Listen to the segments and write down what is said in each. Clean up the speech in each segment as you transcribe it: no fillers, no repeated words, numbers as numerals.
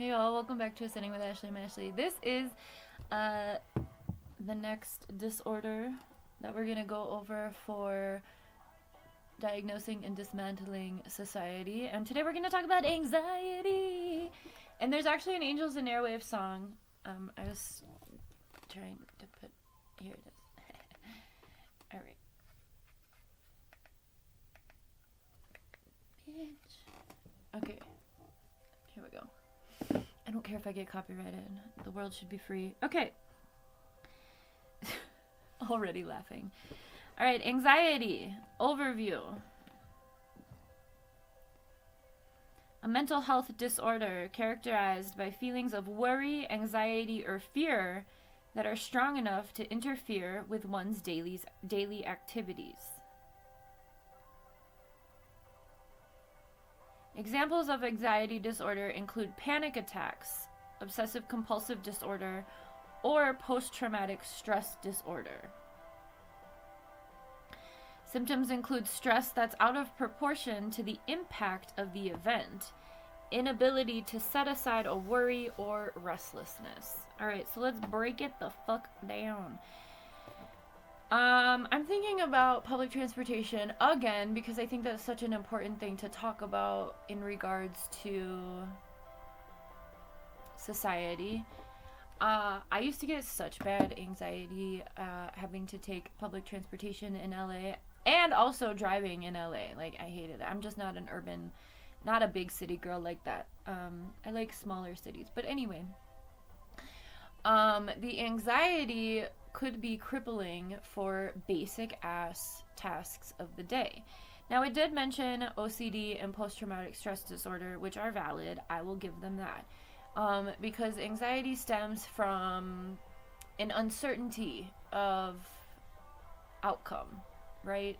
Hey y'all, welcome back to Sitting with Ashley. I'm Ashley. This is the next disorder that we're gonna go over for diagnosing and dismantling society. And today we're gonna talk about anxiety. And there's actually an Angels and Airwaves song. I was trying to put here it is. Alright. Bitch. Okay. Here we go. I don't care if I get copyrighted. The world should be free. Okay. Already laughing. All right, anxiety. Overview. A mental health disorder characterized by feelings of worry, anxiety, or fear that are strong enough to interfere with one's daily activities. Examples of anxiety disorder include panic attacks, obsessive compulsive disorder, or post-traumatic stress disorder. Symptoms include stress that's out of proportion to the impact of the event, inability to set aside a worry or restlessness. All right, so let's break it the fuck down. I'm thinking about public transportation again because I think that's such an important thing to talk about in regards to society. I used to get such bad anxiety having to take public transportation in LA and also driving in LA. Like, I hated it. I'm just not not a big city girl like that. I like smaller cities. But anyway, the anxiety could be crippling for basic ass tasks of the day. Now, it did mention OCD and post-traumatic stress disorder, which are valid. I will give them that. Because anxiety stems from an uncertainty of outcome, right?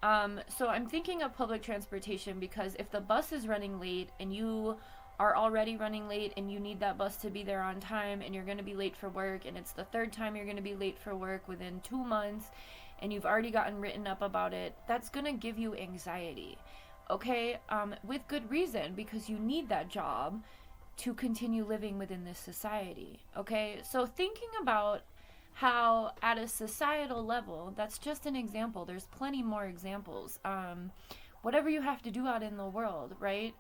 So I'm thinking of public transportation because if the bus is running late and you are already running late and you need that bus to be there on time and you're going to be late for work and it's the third time you're going to be late for work within 2 months and you've already gotten written up about it, that's going to give you anxiety, okay? With good reason, because you need that job to continue living within this society, okay? So thinking about how at a societal level, that's just an example. There's plenty more examples. Whatever you have to do out in the world, right?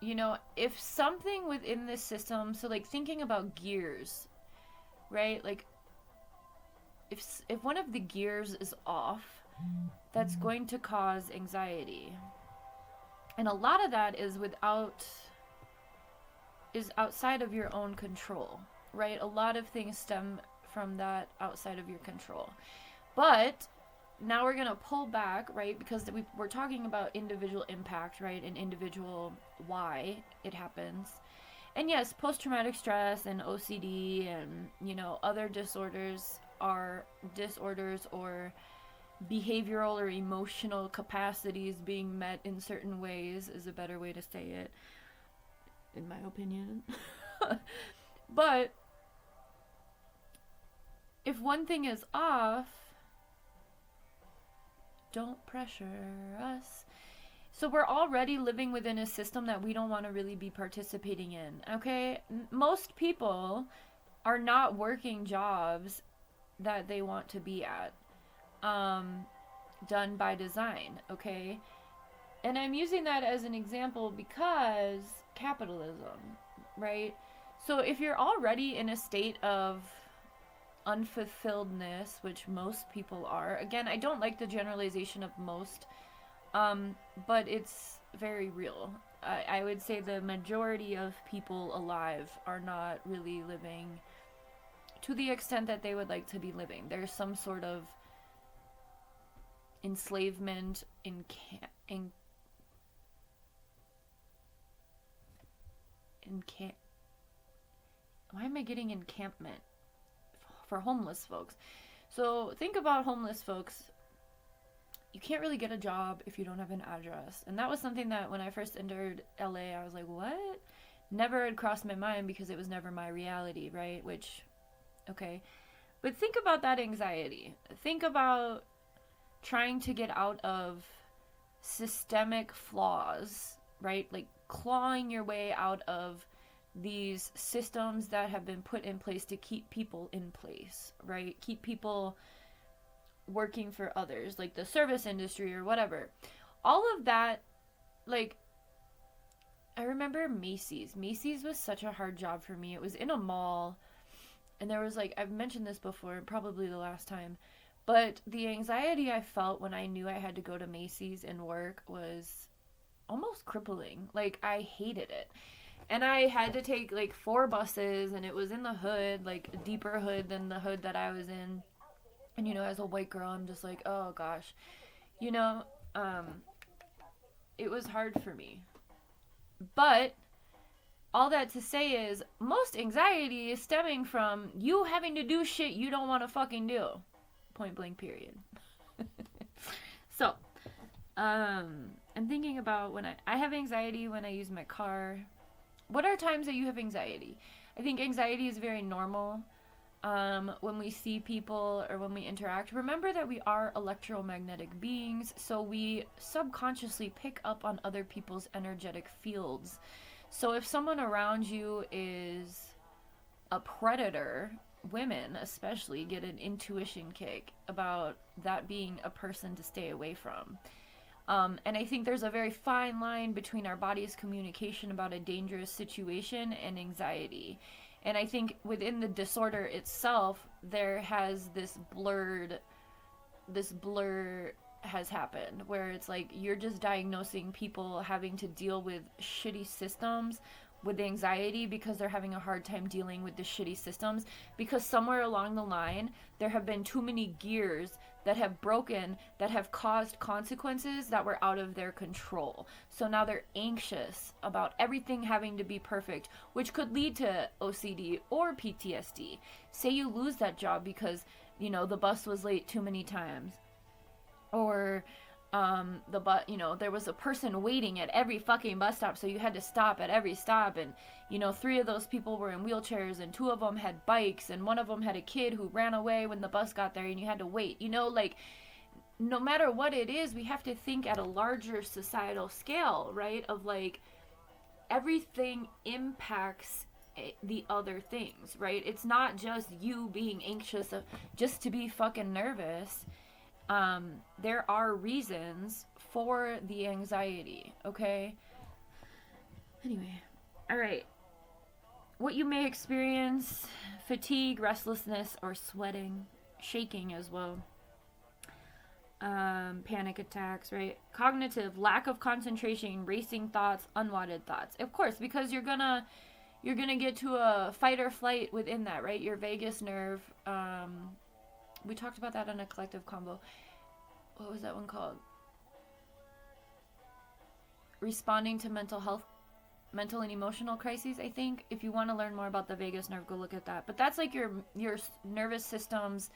You know, if something within this system, so like thinking about gears, right? Like if one of the gears is off, that's going to cause anxiety. And a lot of that is outside of your own control, right? A lot of things stem from that outside of your control. But now we're going to pull back, right? Because we're talking about individual impact, right? And individual why it happens. And yes, post-traumatic stress and OCD and, you know, other disorders are disorders or behavioral or emotional capacities being met in certain ways is a better way to say it, in my opinion. But if one thing is off, don't pressure us. So we're already living within a system that we don't want to really be participating in, okay? Most people are not working jobs that they want to be at, done by design, okay? And I'm using that as an example because capitalism, right? So if you're already in a state of unfulfilledness, which most people are, again, I don't like the generalization of most, but it's very real. I would say the majority of people alive are not really living to the extent that they would like to be living. There's some sort of enslavement why am I getting encampment for homeless folks? So think about homeless folks. You can't really get a job if you don't have an address. And that was something that when I first entered LA, I was like, what? Never had crossed my mind because it was never my reality, right? Which, okay. But think about that anxiety. Think about trying to get out of systemic flaws right? Like clawing your way out of these systems that have been put in place to keep people in place, right? Keep people working for others, like the service industry or whatever. All of that, like, I remember Macy's. Macy's was such a hard job for me. It was in a mall, and there was like, I've mentioned this before, probably the last time, but the anxiety I felt when I knew I had to go to Macy's and work was almost crippling. Like, I hated it. And I had to take like 4 buses, and it was in the hood, like a deeper hood than the hood that I was in. And as a white girl, I'm just like, oh gosh, you know, um, it was hard for me. But all that to say is, most anxiety is stemming from you having to do shit you don't want to fucking do. Point blank, period. So, I'm thinking about when I have anxiety when I use my car. What are times that you have anxiety? I think anxiety is very normal. When we see people or when we interact, remember that we are electromagnetic beings, so we subconsciously pick up on other people's energetic fields. So if someone around you is a predator, women especially get an intuition kick about that being a person to stay away from. And I think there's a very fine line between our body's communication about a dangerous situation and anxiety. And I think within the disorder itself, there has this blur has happened where it's like you're just diagnosing people having to deal with shitty systems with anxiety because they're having a hard time dealing with the shitty systems, because somewhere along the line there have been too many gears that have broken, that have caused consequences that were out of their control. So now they're anxious about everything having to be perfect, which could lead to OCD or PTSD. Say you lose that job because the bus was late too many times, or there was a person waiting at every fucking bus stop, so you had to stop at every stop, and 3 of those people were in wheelchairs, and 2 of them had bikes, and 1 of them had a kid who ran away when the bus got there, and you had to wait. Like, no matter what it is, we have to think at a larger societal scale, right? Of like, everything impacts the other things, right? It's not just you being anxious just to be fucking nervous. There are reasons for the anxiety, okay? Anyway, all right. What you may experience: fatigue, restlessness, or sweating, shaking as well. Panic attacks, right? Cognitive, lack of concentration, racing thoughts, unwanted thoughts. Of course, because you're gonna get to a fight or flight within that, right? Your vagus nerve. We talked about that on a collective combo. What was that one called? Responding to mental and emotional crises, I think. If you want to learn more about the vagus nerve, go look at that. But that's like your nervous system's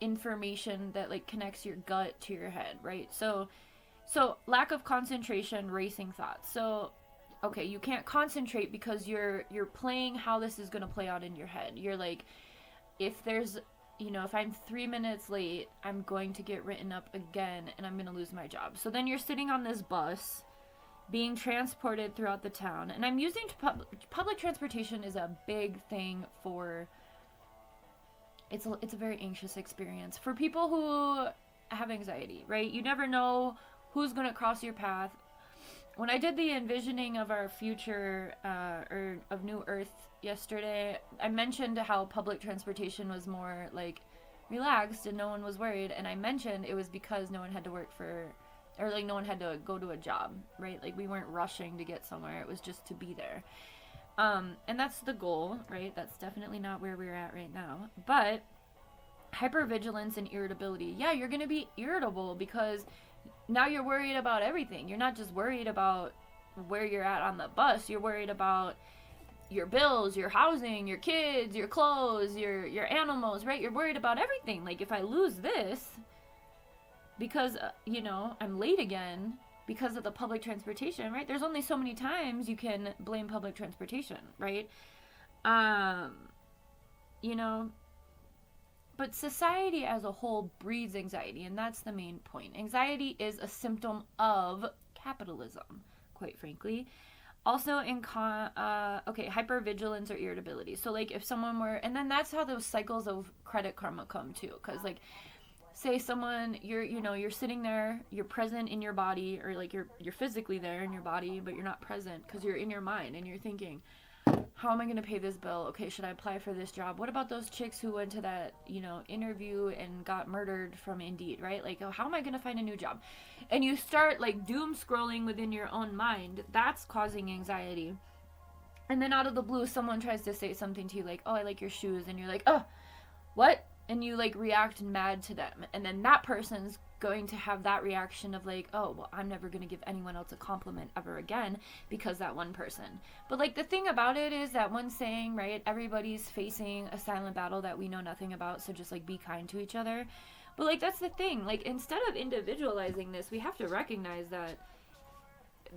information that like connects your gut to your head, right? So lack of concentration, racing thoughts. So okay, you can't concentrate because you're playing how this is going to play out in your head. You're like, if there's if I'm 3 minutes late, I'm going to get written up again and I'm going to lose my job. So then you're sitting on this bus being transported throughout the town. And I'm using public transportation is a big thing for, it's a very anxious experience for people who have anxiety, right? You never know who's going to cross your path. When I did the envisioning of our future, or of New Earth yesterday, I mentioned how public transportation was more like relaxed and no one was worried, and I mentioned it was because no one had to work or like no one had to go to a job, right? Like we weren't rushing to get somewhere, it was just to be there. And that's the goal, right? That's definitely not where we're at right now. But hypervigilance and irritability, yeah, you're gonna be irritable because now you're worried about everything. You're not just worried about where you're at on the bus, you're worried about your bills, your housing, your kids, your clothes, your animals, right? You're worried about everything. Like, if I lose this because I'm late again because of the public transportation, right? There's only so many times you can blame public transportation, right? But society as a whole breeds anxiety, and that's the main point. Anxiety is a symptom of capitalism, quite frankly. Also hypervigilance or irritability. So like if someone were, and then that's how those cycles of credit karma come too. Because like, say someone, you're sitting there, you're present in your body, or like you're physically there in your body, but you're not present because you're in your mind and you're thinking, how am I going to pay this bill? Okay, should I apply for this job? What about those chicks who went to that, interview and got murdered from Indeed, right? Like, oh, how am I going to find a new job? And you start like doom scrolling within your own mind. That's causing anxiety. And then out of the blue, someone tries to say something to you like, oh, I like your shoes. And you're like, oh, what? And you like react mad to them. And then that person's going to have that reaction of like, oh, well, I'm never going to give anyone else a compliment ever again because that one person. But like the thing about it is that one saying, right, everybody's facing a silent battle that we know nothing about, so just like be kind to each other. But like that's the thing, like instead of individualizing this, we have to recognize that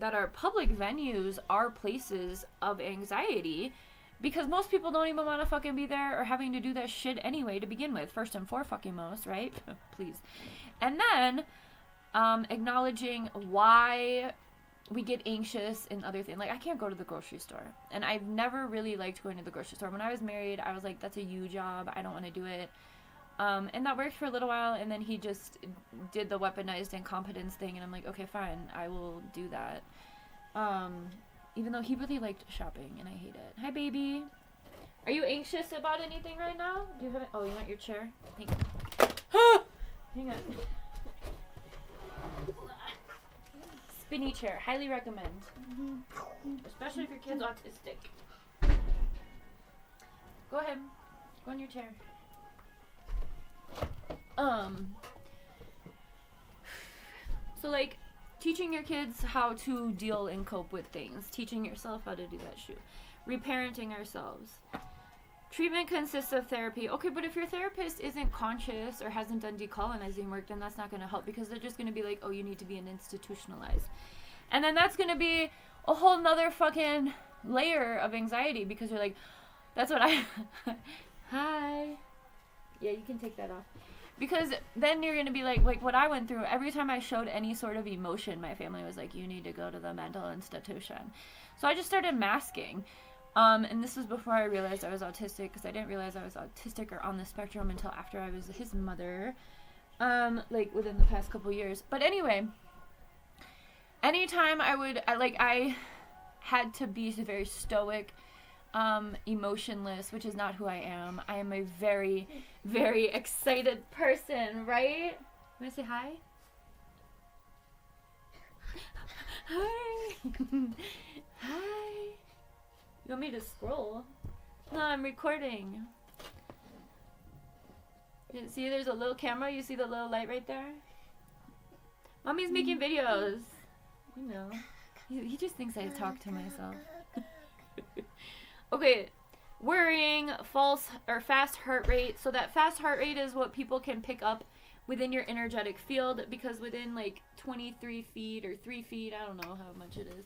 our public venues are places of anxiety, because most people don't even want to fucking be there or having to do that shit anyway to begin with, first and foremost, right? Please. And then acknowledging why we get anxious and other things. Like, I can't go to the grocery store. And I've never really liked going to the grocery store. When I was married, I was like, that's a you job. I don't want to do it. And that worked for a little while. And then he just did the weaponized incompetence thing. And I'm like, okay, fine. I will do that. Even though he really liked shopping, and I hate it. Hi, baby. Are you anxious about anything right now? Do you have it? Oh, you want your chair? Hang on. Hang on. Spinny chair. Highly recommend. Especially if your kid's autistic. Go ahead. Go on your chair. So, like, teaching your kids how to deal and cope with things. Teaching yourself how to do that shit. Reparenting ourselves. Treatment consists of therapy. Okay, but if your therapist isn't conscious or hasn't done decolonizing work, then that's not going to help, because they're just going to be like, oh, you need to be institutionalized. And then that's going to be a whole nother fucking layer of anxiety, because you're like, that's what I... Hi. Yeah, you can take that off. Because then you're going to be like what I went through. Every time I showed any sort of emotion, my family was like, you need to go to the mental institution. So I just started masking. And this was before I realized I was autistic, because I didn't realize I was autistic or on the spectrum until after I was his mother, like within the past couple years. But anyway, anytime I had to be very stoic, emotionless, which is not who I am. I am a very, very excited person, right? You want to say hi? Hi. Hi. You want me to scroll? No, I'm recording. See, there's a little camera. You see the little light right there? Mommy's making videos. You know. He just thinks I talk to myself. Okay, worrying, false or fast heart rate. So that fast heart rate is what people can pick up within your energetic field, because within like 23 feet or 3 feet, I don't know how much it is,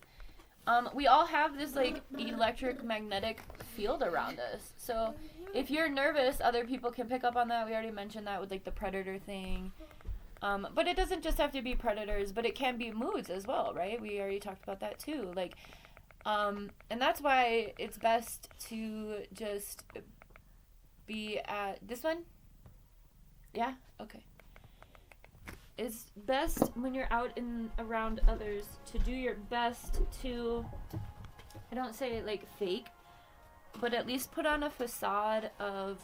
we all have this like electric magnetic field around us. So if you're nervous, other people can pick up on that. We already mentioned that with like the predator thing. But it doesn't just have to be predators, but it can be moods as well, right? We already talked about that too. Like, and that's why it's best to just be at this one. Yeah? Okay. It's best when you're out and around others to do your best to, I don't say like fake, but at least put on a facade of,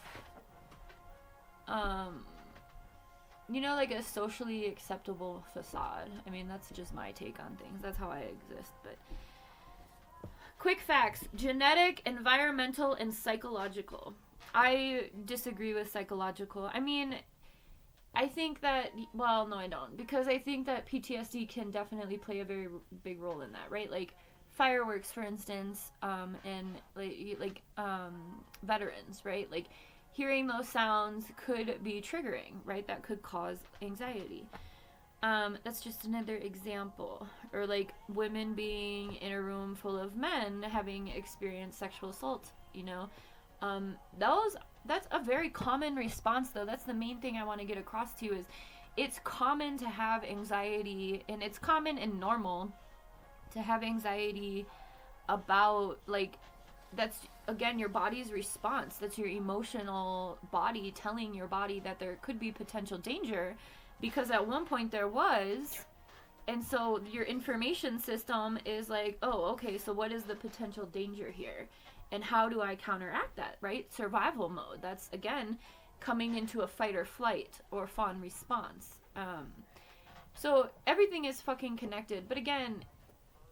like a socially acceptable facade. I mean, that's just my take on things. That's how I exist, but... Quick facts: genetic, environmental, and psychological. I disagree with psychological. I mean, I think that, well, no, I don't, because I think that PTSD can definitely play a very big role in that, right? Like fireworks, for instance, and like veterans, right? Like hearing those sounds could be triggering, right? That could cause anxiety. That's just another example. Or like women being in a room full of men having experienced sexual assault, that's a very common response, though. That's the main thing I want to get across to you, is it's common to have anxiety, and it's common and normal to have anxiety about, like, that's again your body's response. That's your emotional body telling your body that there could be potential danger, because at one point there was. And so your information system is like, oh, okay, so what is the potential danger here, and how do I counteract that, right? Survival mode. That's again coming into a fight or flight or fawn response. So everything is fucking connected. But again,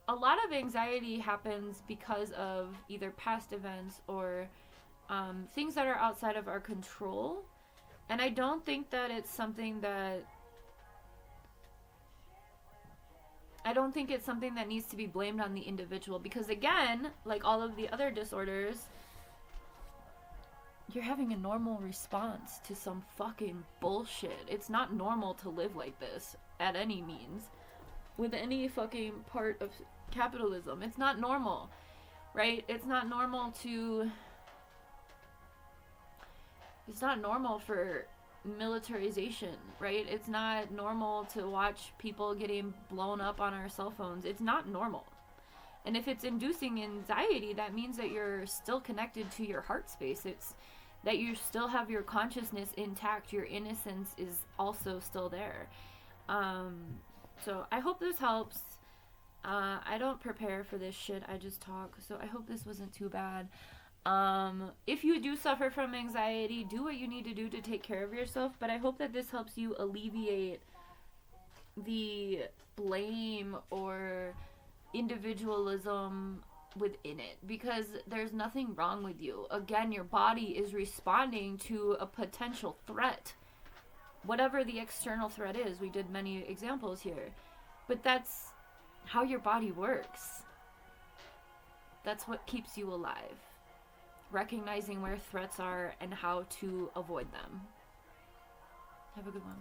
a lot of anxiety happens because of either past events or things that are outside of our control. And I don't think that it's something that needs to be blamed on the individual, because again, like all of the other disorders, you're having a normal response to some fucking bullshit. It's not normal to live like this at any means with any fucking part of capitalism. It's not normal, right? It's not normal for militarization, right? It's not normal to watch people getting blown up on our cell phones. It's not normal. And if it's inducing anxiety, that means that you're still connected to your heart space. It's that you still have your consciousness intact. Your innocence is also still there. So I hope this helps. I don't prepare for this shit. I just talk. So I hope this wasn't too bad. If you do suffer from anxiety, do what you need to do to take care of yourself. But I hope that this helps you alleviate the blame or individualism within it, because there's nothing wrong with you. Again, your body is responding to a potential threat, whatever the external threat is. We did many examples here, but that's how your body works. That's what keeps you alive. Recognizing where threats are and how to avoid them. Have a good one.